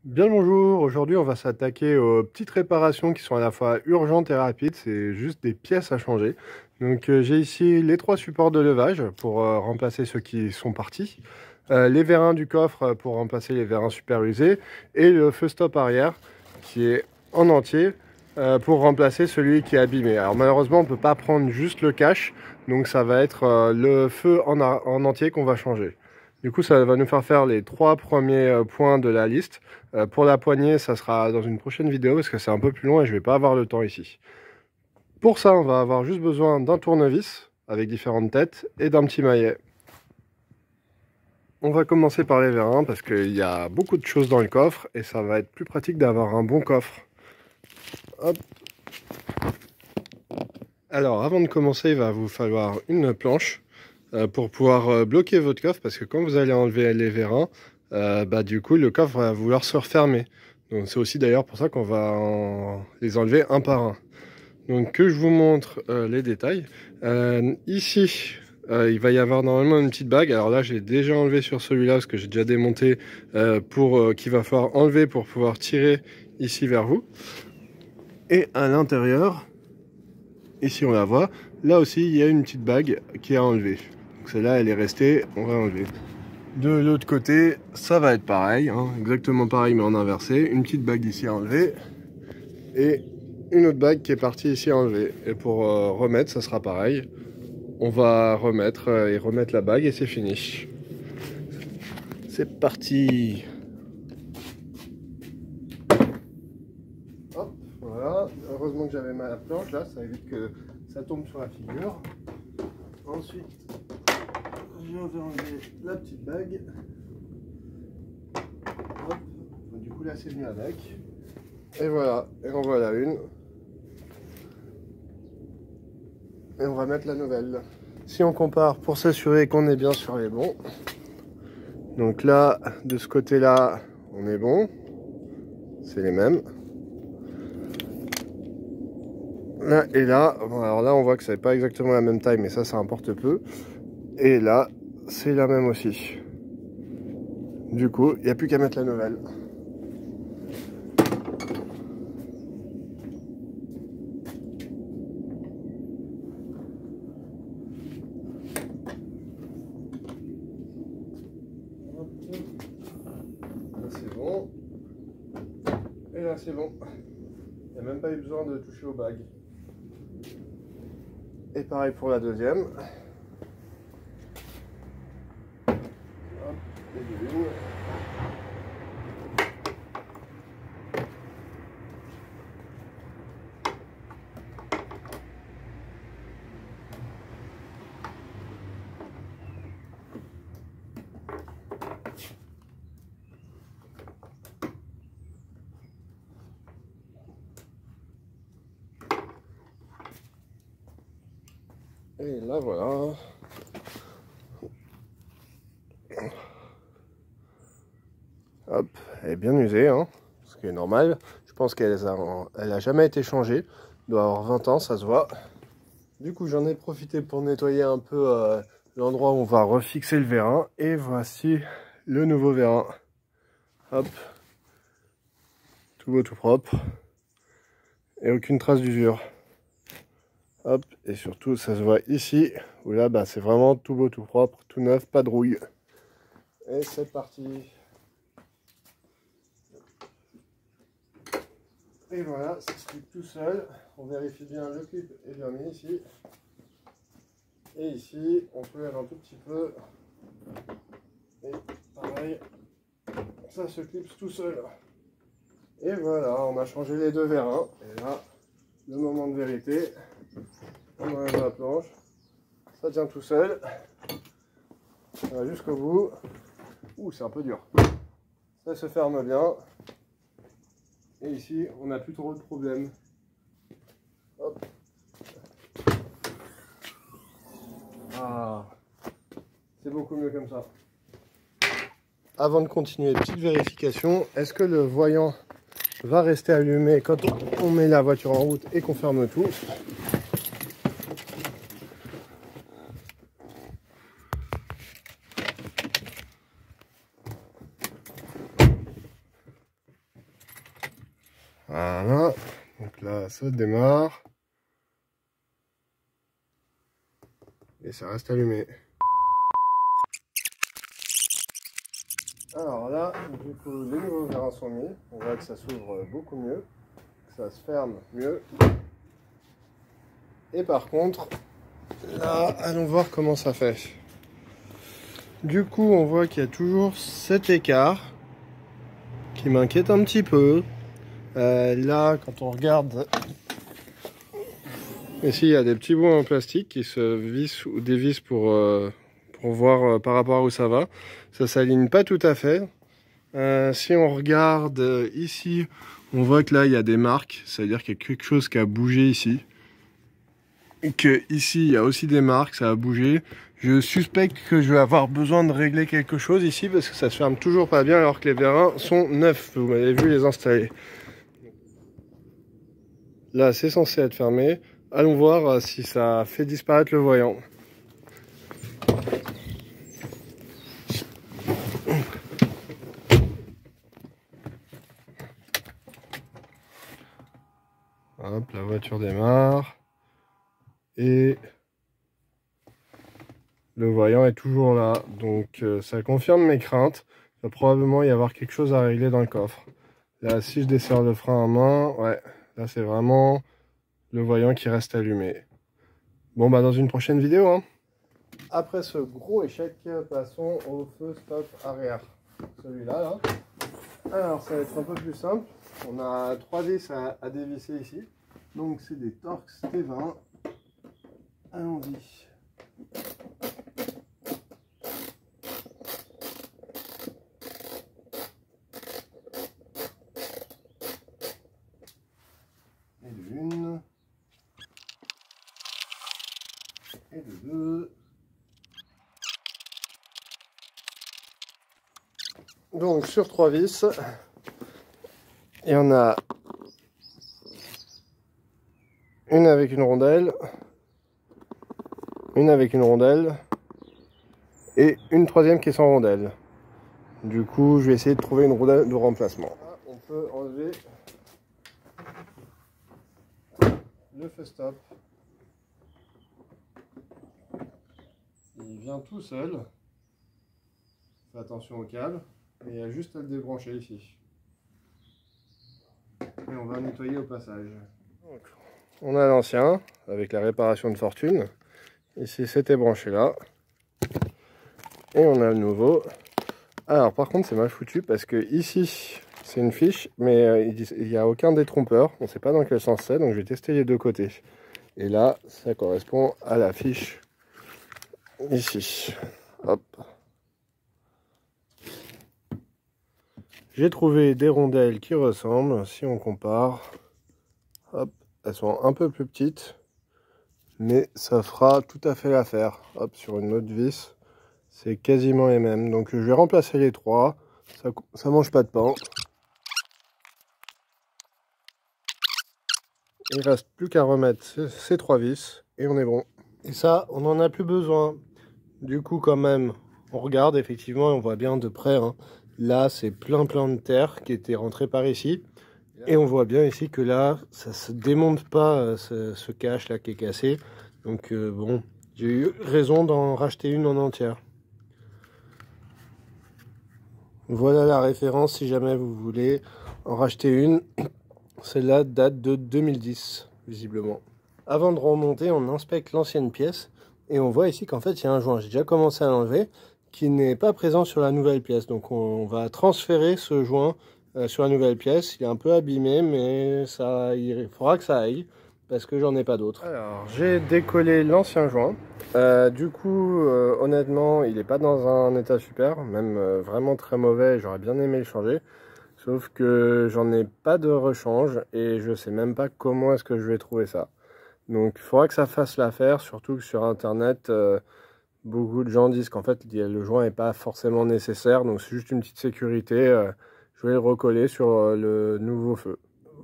Bien le bonjour, aujourd'hui on va s'attaquer aux petites réparations qui sont à la fois urgentes et rapides, c'est juste des pièces à changer. Donc j'ai ici les 3 supports de levage pour remplacer ceux qui sont partis, les vérins du coffre pour remplacer les vérins super usés, et le feu stop arrière qui est en entier pour remplacer celui qui est abîmé. Alors malheureusement on ne peut pas prendre juste le cache, donc ça va être le feu en entier qu'on va changer. Du coup, ça va nous faire les 3 premiers points de la liste. Pour la poignée, ça sera dans une prochaine vidéo parce que c'est un peu plus long et je vais pas avoir le temps ici. Pour ça, on va avoir juste besoin d'un tournevis avec différentes têtes et d'un petit maillet. On va commencer par les vérins parce qu'il y a beaucoup de choses dans le coffre et ça va être plus pratique d'avoir un bon coffre. Hop. Alors, avant de commencer, il va vous falloir une planche pour pouvoir bloquer votre coffre parce que quand vous allez enlever les vérins, du coup le coffre va vouloir se refermer. Donc c'est aussi d'ailleurs pour ça qu'on va les enlever un par un. Donc que je vous montre les détails. Ici, il va y avoir normalement une petite bague. Alors là, j'ai déjà enlevé sur celui-là parce que j'ai déjà démonté qu'il va falloir enlever pour pouvoir tirer ici vers vous. Et à l'intérieur, ici on la voit, là aussi il y a une petite bague qui est à enlever. Donc celle-là, elle est restée, on va enlever. De l'autre côté, ça va être pareil, hein, exactement pareil mais en inversé. Une petite bague ici à enlever et une autre bague qui est partie ici à enlever. Et pour remettre, ça sera pareil. On va remettre et remettre la bague et c'est fini. C'est parti. Hop, voilà. Heureusement que j'avais ma planche là, ça évite que ça tombe sur la figure. Ensuite, je vais enlever la petite bague. Hop. Du coup là c'est venu avec. Et voilà, et en voilà une. Et on va mettre la nouvelle. Si on compare pour s'assurer qu'on est bien sur les bons. Donc là, de ce côté-là, on est bon. C'est les mêmes. Là et là, bon, alors là on voit que ça n'est pas exactement la même taille, mais ça importe peu. Et là, c'est la même aussi. Du coup, il n'y a plus qu'à mettre la nouvelle. Là c'est bon. Et là c'est bon. Il n'y a même pas eu besoin de toucher aux bagues. Et pareil pour la deuxième. Hop, et une. Et là voilà. Hop, elle est bien usée, hein, ce qui est normal. Je pense qu'elle a jamais été changée. Elle doit avoir 20 ans, ça se voit. Du coup, j'en ai profité pour nettoyer un peu l'endroit où on va refixer le vérin. Et voici le nouveau vérin. Hop, tout beau, tout propre. Et aucune trace d'usure. Hop, et surtout, ça se voit ici, où là, c'est vraiment tout beau, tout propre, tout neuf, pas de rouille. Et c'est parti. Et voilà, ça se clip tout seul. On vérifie bien, le clip est bien mis ici. Et ici, on soulève un tout petit peu. Et pareil, ça se clipse tout seul. Et voilà, on a changé les deux vérins. Et là, le moment de vérité. On enlève la planche. Ça tient tout seul. On va jusqu'au bout. Ouh, c'est un peu dur. Ça se ferme bien. Et ici, on n'a plus trop de problème. Hop. Ah, c'est beaucoup mieux comme ça. Avant de continuer, petite vérification. Est-ce que le voyant va rester allumé quand on met la voiture en route et qu'on ferme tout? Voilà, donc là ça démarre. Et ça reste allumé. Alors là, du coup, les nouveaux vérins sont mis. On voit que ça s'ouvre beaucoup mieux, que ça se ferme mieux. Et par contre, là, allons voir comment ça fait. Du coup, on voit qu'il y a toujours cet écart qui m'inquiète un petit peu. Là, quand on regarde, ici, il y a des petits bouts en plastique qui se vissent ou dévissent pour voir par rapport à où ça va. Ça s'aligne pas tout à fait. Si on regarde ici, on voit que là, il y a des marques. C'est-à-dire qu'il y a quelque chose qui a bougé ici. Et que ici, il y a aussi des marques, ça a bougé. Je suspecte que je vais avoir besoin de régler quelque chose ici parce que ça se ferme toujours pas bien alors que les vérins sont neufs. Vous m'avez vu les installer. Là, c'est censé être fermé. Allons voir si ça fait disparaître le voyant. Hop, la voiture démarre. Et le voyant est toujours là. Donc ça confirme mes craintes. Il va probablement y avoir quelque chose à régler dans le coffre. Là, si je desserre le frein à main, ouais, là c'est vraiment le voyant qui reste allumé. Bon, bah dans une prochaine vidéo, hein. Après ce gros échec, passons au feu stop arrière. Celui-là, là. Alors, ça va être un peu plus simple. On a 3 vis à dévisser ici. Donc, c'est des Torx T20. Allons-y. Et de une. Et de deux. Donc, sur 3 vis, il y en a une avec une rondelle, une avec une rondelle et une troisième qui est sans rondelle. Du coup, je vais essayer de trouver une rondelle de remplacement. On peut enlever le feu stop. Il vient tout seul. Fais attention au câble. Et il y a juste à le débrancher ici. Et on va nettoyer au passage. Donc, on a l'ancien avec la réparation de fortune. Ici, c'était branché là. Et on a le nouveau. Alors, par contre, c'est mal foutu parce que ici, c'est une fiche, mais il n'y a aucun détrompeur. On ne sait pas dans quel sens c'est, donc je vais tester les deux côtés. Et là, ça correspond à la fiche ici. Hop. J'ai trouvé des rondelles qui ressemblent, si on compare. Hop, elles sont un peu plus petites, mais ça fera tout à fait l'affaire. Hop, sur une autre vis, c'est quasiment les mêmes. Donc je vais remplacer les trois, ça mange pas de pain. Il reste plus qu'à remettre ces 3 vis et on est bon. Et ça, on n'en a plus besoin. Du coup, quand même, on regarde effectivement et on voit bien de près. Hein. Là, c'est plein de terre qui était rentrée par ici. Et on voit bien ici que là, ça se démonte pas, ce cache là qui est cassé. Donc bon, j'ai eu raison d'en racheter une en entière. Voilà la référence si jamais vous voulez en racheter une. Celle-là date de 2010, visiblement. Avant de remonter, on inspecte l'ancienne pièce. Et on voit ici qu'en fait, il y a un joint. J'ai déjà commencé à l'enlever, qui n'est pas présent sur la nouvelle pièce. Donc on va transférer ce joint sur la nouvelle pièce. Il est un peu abîmé, mais ça, il faudra que ça aille, parce que j'en ai pas d'autres. Alors, j'ai décollé l'ancien joint. Du coup, honnêtement, il n'est pas dans un état super, même vraiment très mauvais. J'aurais bien aimé le changer. Sauf que j'en ai pas de rechange et je sais même pas comment est-ce que je vais trouver ça. Donc il faudra que ça fasse l'affaire, surtout que sur internet, beaucoup de gens disent qu'en fait le joint n'est pas forcément nécessaire. Donc c'est juste une petite sécurité. Je vais le recoller sur le nouveau feu.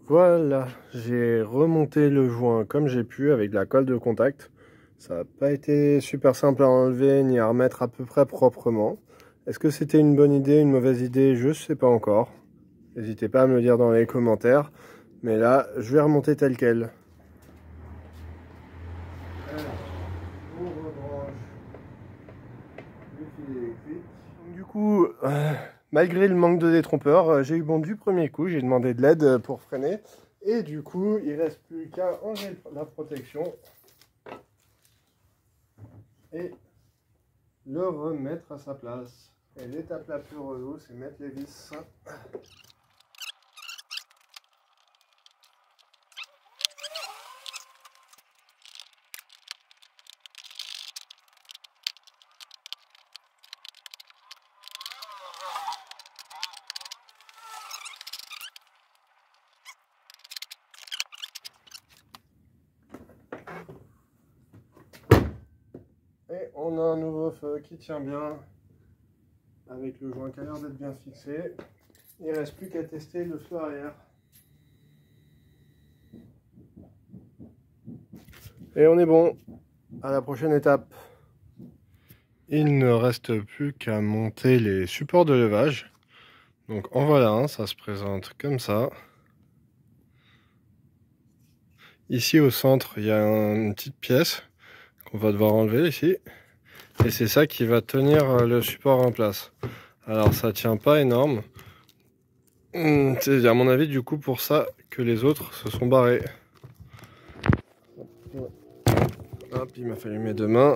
Voilà, j'ai remonté le joint comme j'ai pu avec de la colle de contact. Ça n'a pas été super simple à enlever ni à remettre à peu près proprement. Est-ce que c'était une bonne idée, une mauvaise idée? Je ne sais pas encore. N'hésitez pas à me le dire dans les commentaires. Mais là, je vais remonter tel quel. On rebranche le fil électrique. Donc, du coup, malgré le manque de détrompeur, j'ai eu bon du premier coup. J'ai demandé de l'aide pour freiner. Et du coup, il ne reste plus qu'à enlever la protection et le remettre à sa place. Et l'étape la plus relou, c'est mettre les vis. Et on a un nouveau feu qui tient bien, avec le joint qui a l'air d'être bien fixé. Il ne reste plus qu'à tester le feu arrière. Et on est bon. À la prochaine étape. Il ne reste plus qu'à monter les supports de levage. Donc en voilà un, ça se présente comme ça. Ici au centre, il y a une petite pièce qu'on va devoir enlever ici. Et c'est ça qui va tenir le support en place. Alors ça tient pas énorme. C'est à mon avis du coup pour ça que les autres se sont barrés. Hop, il m'a fallu mes deux mains.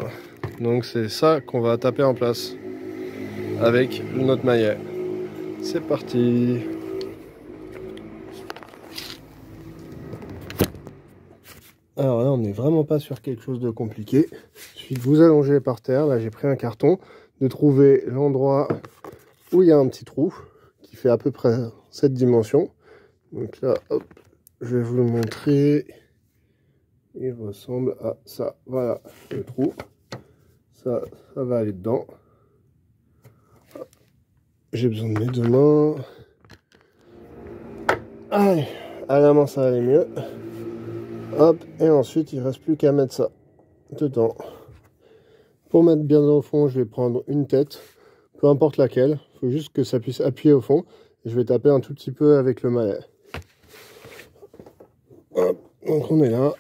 Donc c'est ça qu'on va taper en place avec notre maillet. C'est parti. Alors là on n'est vraiment pas sur quelque chose de compliqué. Il suffit de vous allonger par terre. Là j'ai pris un carton, de trouver l'endroit où il y a un petit trou qui fait à peu près cette dimension. Donc là hop, je vais vous le montrer. Il ressemble à ça. Voilà le trou. Ça va aller dedans. J'ai besoin de mes deux mains. Allez, à la main ça va aller mieux. Hop, et ensuite il ne reste plus qu'à mettre ça dedans. Pour mettre bien au fond, je vais prendre une tête, peu importe laquelle. Il faut juste que ça puisse appuyer au fond. Et je vais taper un tout petit peu avec le mallet. Hop, donc on est là.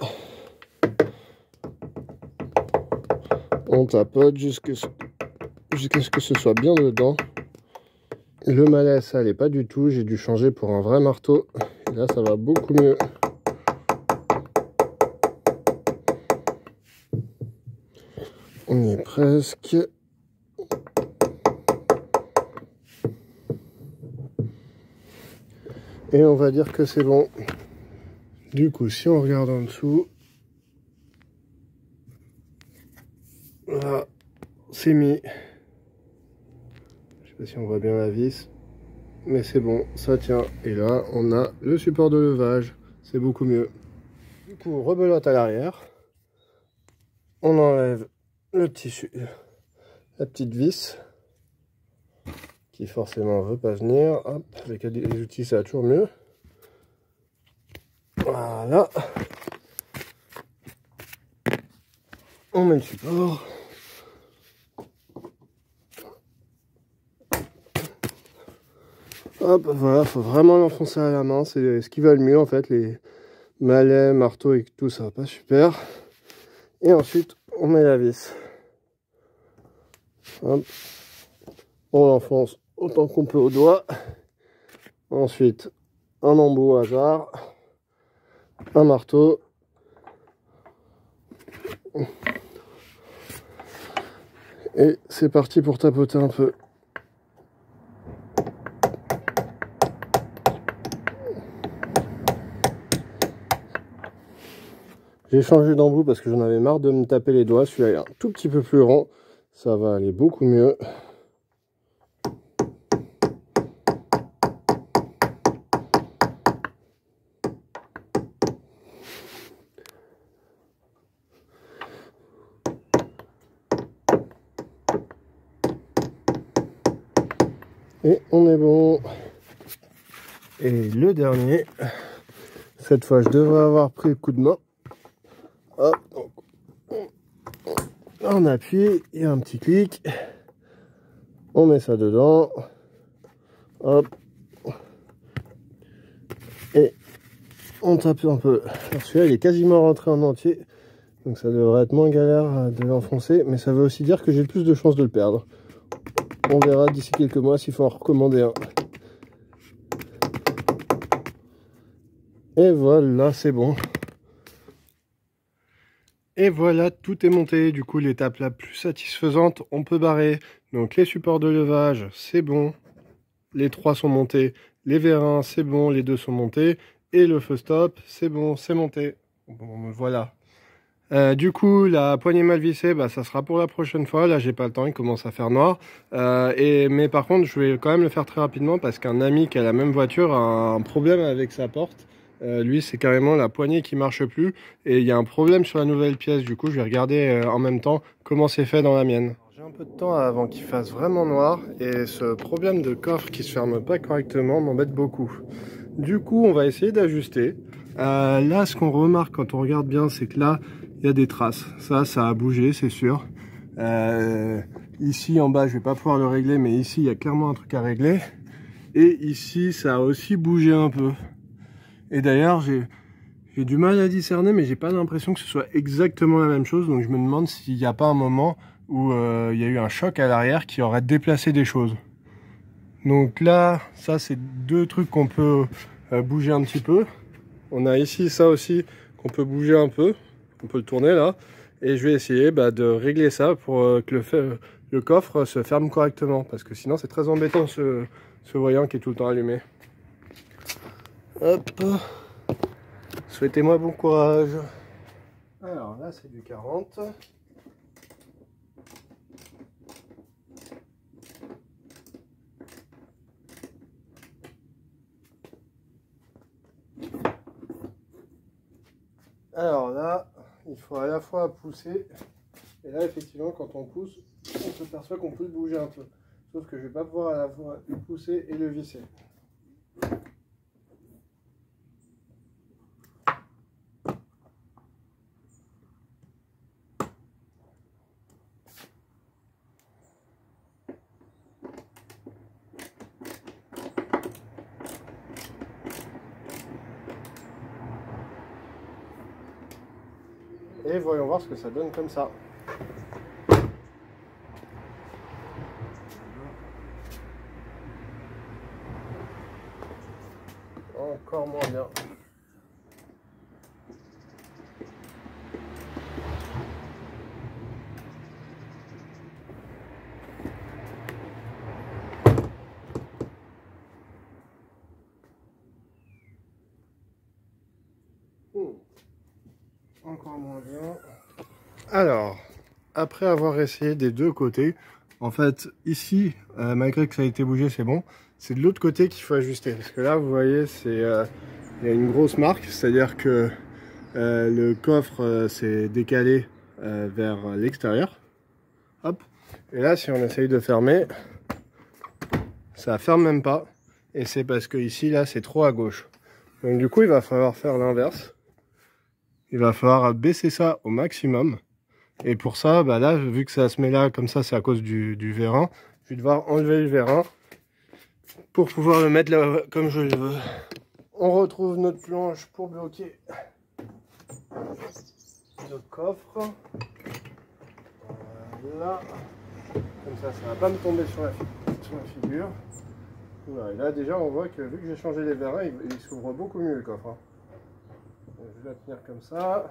On tapote jusqu'à ce que ce soit bien dedans. Le mallet, ça allait pas du tout. J'ai dû changer pour un vrai marteau. Et là, ça va beaucoup mieux. On y est presque. Et on va dire que c'est bon. Du coup, si on regarde en dessous, là, c'est mis. Je sais pas si on voit bien la vis, mais c'est bon, ça tient. Et là, on a le support de levage. C'est beaucoup mieux. Du coup, rebelote à l'arrière. On enlève le tissu, la petite vis, qui forcément veut pas venir. Hop, avec les outils, ça va toujours mieux. Voilà. On met le support. Hop, voilà, faut vraiment l'enfoncer à la main. C'est ce qui va le mieux en fait. Les malais, marteaux et tout, ça va pas super. Et ensuite, on met la vis. Hop. On l'enfonce autant qu'on peut au doigt. Ensuite, un embout au hasard. Un marteau. Et c'est parti pour tapoter un peu. J'ai changé d'embout parce que j'en avais marre de me taper les doigts. Celui-là est un tout petit peu plus rond. Ça va aller beaucoup mieux. Et on est bon. Et le dernier, cette fois je devrais avoir pris le coup de main. Hop, donc, on appuie, il y a un petit clic. On met ça dedans. Hop. Et on tape un peu. Celui-là il est quasiment rentré en entier, donc ça devrait être moins galère de l'enfoncer, mais ça veut aussi dire que j'ai plus de chances de le perdre. On verra d'ici quelques mois s'il faut en recommander un. Et voilà, c'est bon. Et voilà, tout est monté. Du coup, l'étape la plus satisfaisante, on peut barrer. Donc les supports de levage, c'est bon. Les 3 sont montés. Les vérins, c'est bon. Les 2 sont montés. Et le feu stop, c'est bon, c'est monté. Bon, voilà. Du coup, la poignée mal vissée, bah, ça sera pour la prochaine fois. Là, j'ai pas le temps, il commence à faire noir. Mais par contre, je vais quand même le faire très rapidement parce qu'un ami qui a la même voiture a un problème avec sa porte. Lui, c'est carrément la poignée qui marche plus. Et il y a un problème sur la nouvelle pièce. Du coup, je vais regarder en même temps comment c'est fait dans la mienne. J'ai un peu de temps avant qu'il fasse vraiment noir. Et ce problème de coffre qui se ferme pas correctement m'embête beaucoup. Du coup, on va essayer d'ajuster. Là, ce qu'on remarque quand on regarde bien, c'est que là, il y a des traces. Ça a bougé, c'est sûr. Ici, en bas, je vais pas pouvoir le régler, mais ici, il y a clairement un truc à régler. Et ici, ça a aussi bougé un peu. Et d'ailleurs, j'ai du mal à discerner, mais j'ai pas l'impression que ce soit exactement la même chose. Donc, je me demande s'il n'y a pas un moment où il y a eu un choc à l'arrière qui aurait déplacé des choses. Donc là, ça, c'est 2 trucs qu'on peut bouger un petit peu. On a ici ça aussi qu'on peut bouger un peu. On peut le tourner là. Et je vais essayer de régler ça pour que le coffre se ferme correctement. Parce que sinon c'est très embêtant ce voyant qui est tout le temps allumé. Hop. Souhaitez-moi bon courage. Alors là c'est du 40. Alors là, il faut à la fois pousser, et là effectivement quand on pousse, on s'aperçoit qu'on peut le bouger un peu. Sauf que je ne vais pas pouvoir à la fois le pousser et le visser. Et voyons voir ce que ça donne comme ça. Encore moins bien. Encore moins bien. Alors, après avoir essayé des 2 côtés, en fait, ici, malgré que ça a été bougé, c'est bon. C'est de l'autre côté qu'il faut ajuster. Parce que là, vous voyez, il y a une grosse marque. C'est-à-dire que le coffre s'est décalé vers l'extérieur. Hop. Et là, si on essaye de fermer, ça ferme même pas. Et c'est parce que ici, là, c'est trop à gauche. Donc du coup, il va falloir faire l'inverse. Il va falloir baisser ça au maximum. Et pour ça, là, vu que ça se met là, comme ça, c'est à cause du vérin. Je vais devoir enlever le vérin pour pouvoir le mettre là comme je le veux. On retrouve notre planche pour bloquer notre coffre. Voilà. Comme ça, ça va pas me tomber sur la figure. Voilà. Et là, déjà, on voit que vu que j'ai changé les vérins, il s'ouvre beaucoup mieux le coffre. Je vais la tenir comme ça.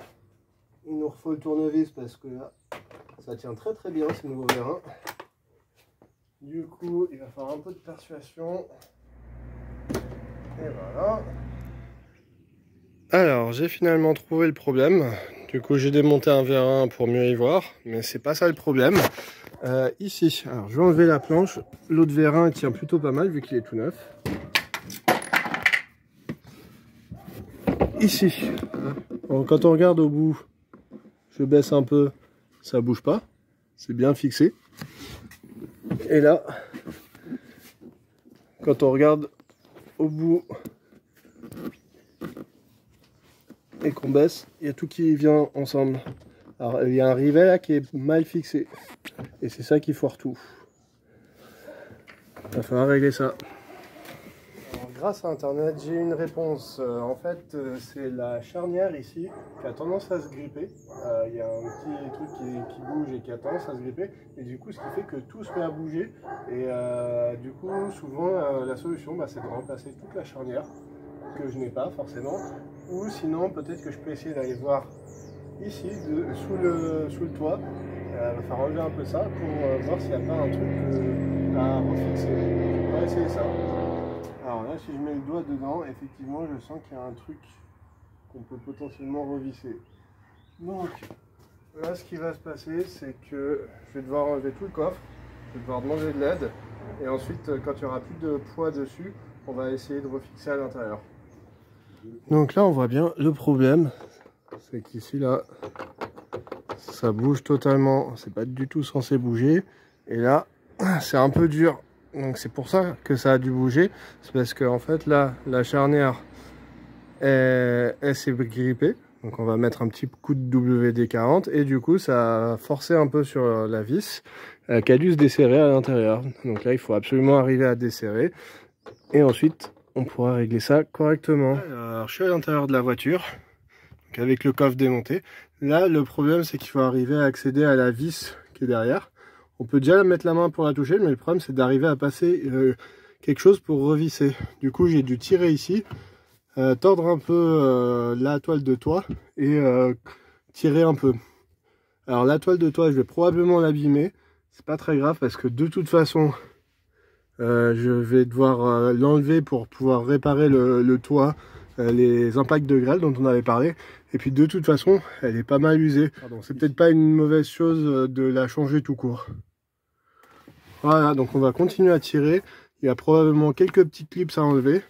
Il nous refaut le tournevis parce que là, ça tient très très bien ce nouveau vérin. Du coup, il va falloir un peu de persuasion. Et voilà. Alors, j'ai finalement trouvé le problème. Du coup, j'ai démonté un vérin pour mieux y voir, mais c'est pas ça le problème. Ici, alors je vais enlever la planche. L'autre vérin tient plutôt pas mal vu qu'il est tout neuf. Ici, quand on regarde au bout, je baisse un peu, ça bouge pas, c'est bien fixé. Et là, quand on regarde au bout et qu'on baisse, il y a tout qui vient ensemble. Alors il y a un rivet là qui est mal fixé et c'est ça qui foire tout. Il va falloir régler ça. Alors, grâce à internet, j'ai une réponse. En fait, c'est la charnière ici qui a tendance à se gripper. Il y a un petit truc qui bouge et qui a tendance à se gripper. Et du coup, ce qui fait que tout se met à bouger. Et du coup, souvent, la solution, c'est de remplacer toute la charnière, que je n'ai pas forcément. Ou sinon, peut-être que je peux essayer d'aller voir ici, sous le toit. Il va falloir enlever un peu ça pour voir s'il n'y a pas un truc à refixer. On va essayer ça. Alors là, si je mets le doigt dedans, effectivement, je sens qu'il y a un truc qu'on peut potentiellement revisser. Donc, là, ce qui va se passer, c'est que je vais devoir enlever tout le coffre, je vais devoir demander de l'aide, et ensuite, quand il n'y aura plus de poids dessus, on va essayer de refixer à l'intérieur. Donc là, on voit bien le problème, c'est qu'ici, là, ça bouge totalement, c'est pas du tout censé bouger, et là, c'est un peu dur. Donc c'est pour ça que ça a dû bouger. C'est parce que en fait là, la charnière elle s'est grippée. Donc on va mettre un petit coup de WD-40 et du coup ça a forcé un peu sur la vis qui a dû se desserrer à l'intérieur. Donc là il faut absolument arriver à desserrer et ensuite on pourra régler ça correctement. Alors je suis à l'intérieur de la voiture, donc avec le coffre démonté. Là le problème c'est qu'il faut arriver à accéder à la vis qui est derrière. On peut déjà mettre la main pour la toucher, mais le problème c'est d'arriver à passer quelque chose pour revisser. Du coup j'ai dû tirer ici, tordre un peu la toile de toit et tirer un peu. Alors la toile de toit je vais probablement l'abîmer, c'est pas très grave parce que de toute façon je vais devoir l'enlever pour pouvoir réparer le toit, les impacts de grêle dont on avait parlé. Et puis de toute façon elle est pas mal usée. C'est peut-être pas une mauvaise chose de la changer tout court. Voilà, donc on va continuer à tirer. Il y a probablement quelques petites clips à enlever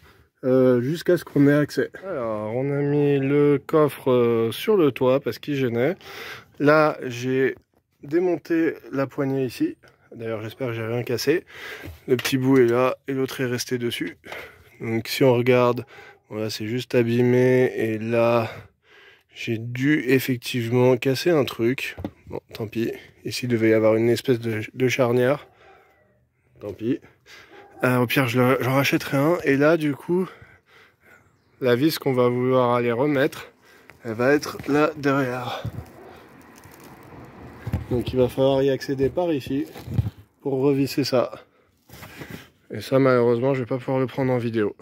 jusqu'à ce qu'on ait accès. Alors, on a mis le coffre sur le toit parce qu'il gênait. Là, j'ai démonté la poignée ici. D'ailleurs, j'espère que j'ai rien cassé. Le petit bout est là et l'autre est resté dessus. Donc, si on regarde, voilà, c'est juste abîmé. Et là, j'ai dû effectivement casser un truc. Bon, tant pis. Ici, il devait y avoir une espèce de charnière. Tant pis. Au pire, j'en rachèterai un. Et là, du coup, la vis qu'on va vouloir aller remettre, elle va être là derrière. Donc, il va falloir y accéder par ici pour revisser ça. Et ça, malheureusement, je vais pas pouvoir le prendre en vidéo.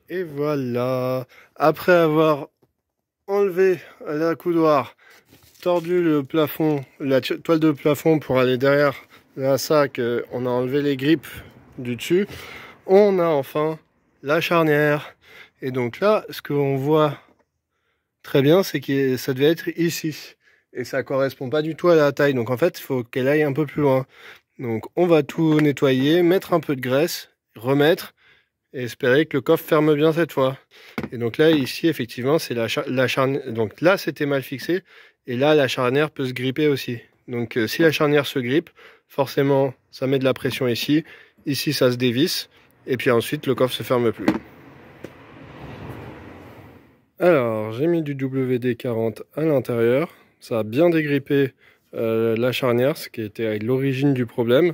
Et voilà. Après avoir enlevé la coudoir, tordu le plafond, la toile de plafond pour aller derrière la sac, on a enlevé les grippes du dessus, on a enfin la charnière. Et donc là, ce qu'on voit très bien, c'est que ça devait être ici. Et ça correspond pas du tout à la taille. Donc en fait, il faut qu'elle aille un peu plus loin. Donc on va tout nettoyer, mettre un peu de graisse, remettre, et espérer que le coffre ferme bien cette fois. Et donc là, ici, effectivement, c'est la charnière. Donc là, c'était mal fixé. Et là, la charnière peut se gripper aussi. Donc si la charnière se grippe, forcément, ça met de la pression ici. Ici, ça se dévisse. Et puis ensuite, le coffre se ferme plus. Alors, j'ai mis du WD-40 à l'intérieur. Ça a bien dégrippé la charnière, ce qui était l'origine du problème.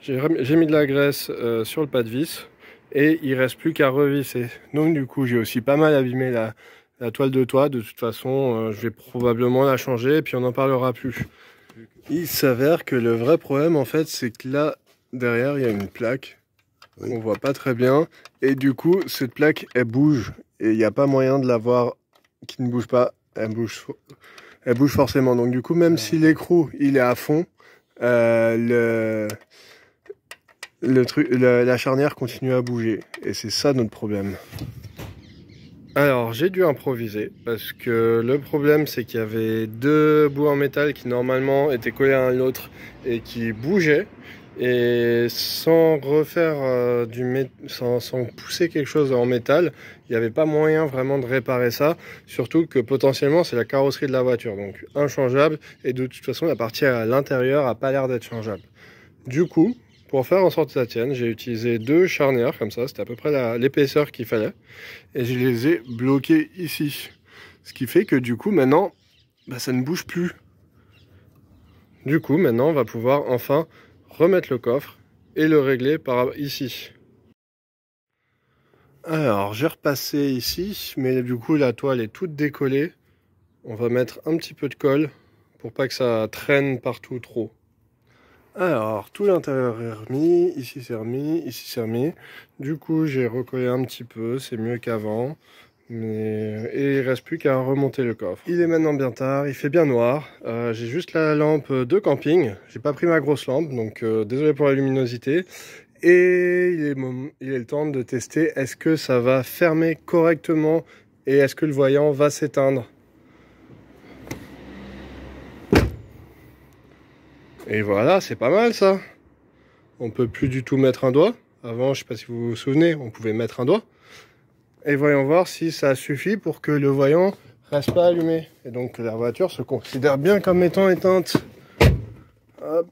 J'ai mis de la graisse sur le pas de vis. Et il reste plus qu'à revisser. Donc du coup, j'ai aussi pas mal abîmé la toile de toit. De toute façon, je vais probablement la changer et puis on n'en parlera plus. Il s'avère que le vrai problème, en fait, c'est que là, derrière, il y a une plaque. Oui. On voit pas très bien. Et du coup, cette plaque, elle bouge. Et il n'y a pas moyen de la voir qui ne bouge pas. Elle bouge forcément. Donc du coup, même si l'écrou, il est à fond, la charnière continue à bouger. Et c'est ça notre problème. Alors, j'ai dû improviser parce que le problème, c'est qu'il y avait deux bouts en métal qui normalement étaient collés à l'autre et qui bougeaient. Et sans refaire sans pousser quelque chose en métal, il n'y avait pas moyen vraiment de réparer ça. Surtout que potentiellement, c'est la carrosserie de la voiture. Donc, inchangeable. Et de toute façon, la partie à l'intérieur n'a pas l'air d'être changeable. Du coup, pour faire en sorte que ça tienne, j'ai utilisé deux charnières comme ça, c'était à peu près l'épaisseur qu'il fallait. Et je les ai bloquées ici. Ce qui fait que du coup maintenant, ça ne bouge plus. Du coup maintenant on va pouvoir enfin remettre le coffre et le régler par ici. Alors, j'ai repassé ici, mais du coup, la toile est toute décollée. On va mettre un petit peu de colle pour pas que ça traîne partout trop. Alors, tout l'intérieur est remis, ici c'est remis, ici c'est remis. Du coup, j'ai recollé un petit peu, c'est mieux qu'avant. Et il reste plus qu'à remonter le coffre. Il est maintenant bien tard, il fait bien noir. J'ai juste la lampe de camping. J'ai pas pris ma grosse lampe, donc désolé pour la luminosité. Et il est le temps de tester est-ce que ça va fermer correctement et est-ce que le voyant va s'éteindre. Et voilà, c'est pas mal ça. On peut plus du tout mettre un doigt. Avant, je sais pas si vous vous souvenez, on pouvait mettre un doigt. Et voyons voir si ça suffit pour que le voyant reste pas allumé. Et donc la voiture se considère bien comme étant éteinte. Hop.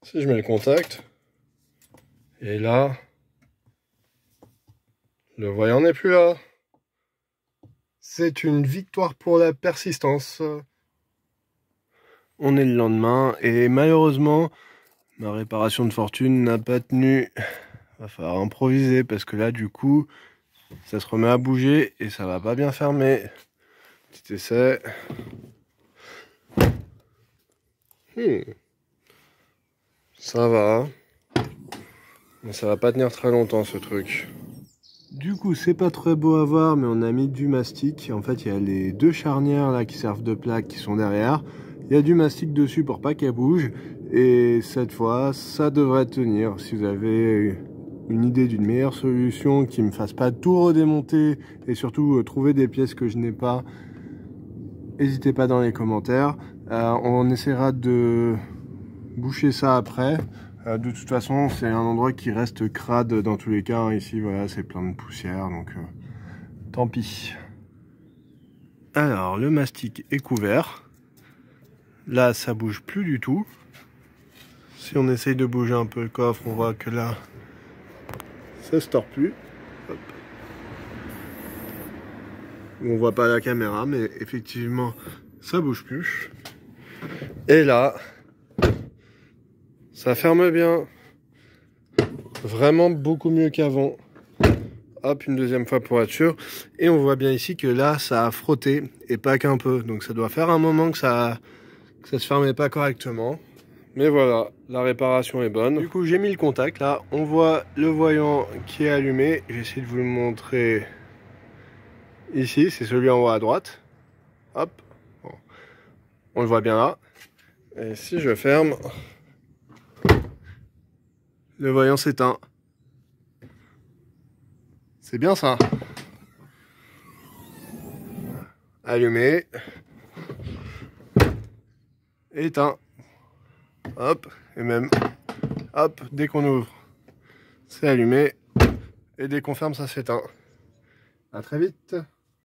Si je mets le contact. Et là, le voyant n'est plus là. C'est une victoire pour la persistance. On est le lendemain et malheureusement, ma réparation de fortune n'a pas tenu. Va falloir improviser parce que là, du coup, ça se remet à bouger et ça va pas bien fermer. Petit essai. Ça va. Mais ça va pas tenir très longtemps ce truc. Du coup, c'est pas très beau à voir, mais on a mis du mastic. En fait, il y a les deux charnières là qui servent de plaque qui sont derrière. Il y a du mastic dessus pour pas qu'elle bouge. Et cette fois, ça devrait tenir. Si vous avez une idée d'une meilleure solution qui me fasse pas tout redémonter et surtout trouver des pièces que je n'ai pas, n'hésitez pas dans les commentaires. On essaiera de boucher ça après. De toute façon, c'est un endroit qui reste crade dans tous les cas. Hein. Ici, voilà, c'est plein de poussière, donc tant pis. Alors, le mastic est couvert. Là, ça bouge plus du tout. Si on essaye de bouger un peu le coffre, on voit que là, ça se tord plus. Hop. On voit pas la caméra, mais effectivement, ça bouge plus. Et là, ça ferme bien. Vraiment beaucoup mieux qu'avant. Hop, une deuxième fois pour être sûr. Et on voit bien ici que là, ça a frotté et pas qu'un peu. Donc ça doit faire un moment que ça se fermait pas correctement. Mais voilà, la réparation est bonne. Du coup, j'ai mis le contact là. On voit le voyant qui est allumé. J'essaie de vous le montrer ici. C'est celui en haut à droite. Hop. Bon. On le voit bien là. Et si je ferme, le voyant s'éteint. C'est bien ça. Allumé. Éteint. Hop. Et même, hop, dès qu'on ouvre, c'est allumé. Et dès qu'on ferme, ça s'éteint. À très vite.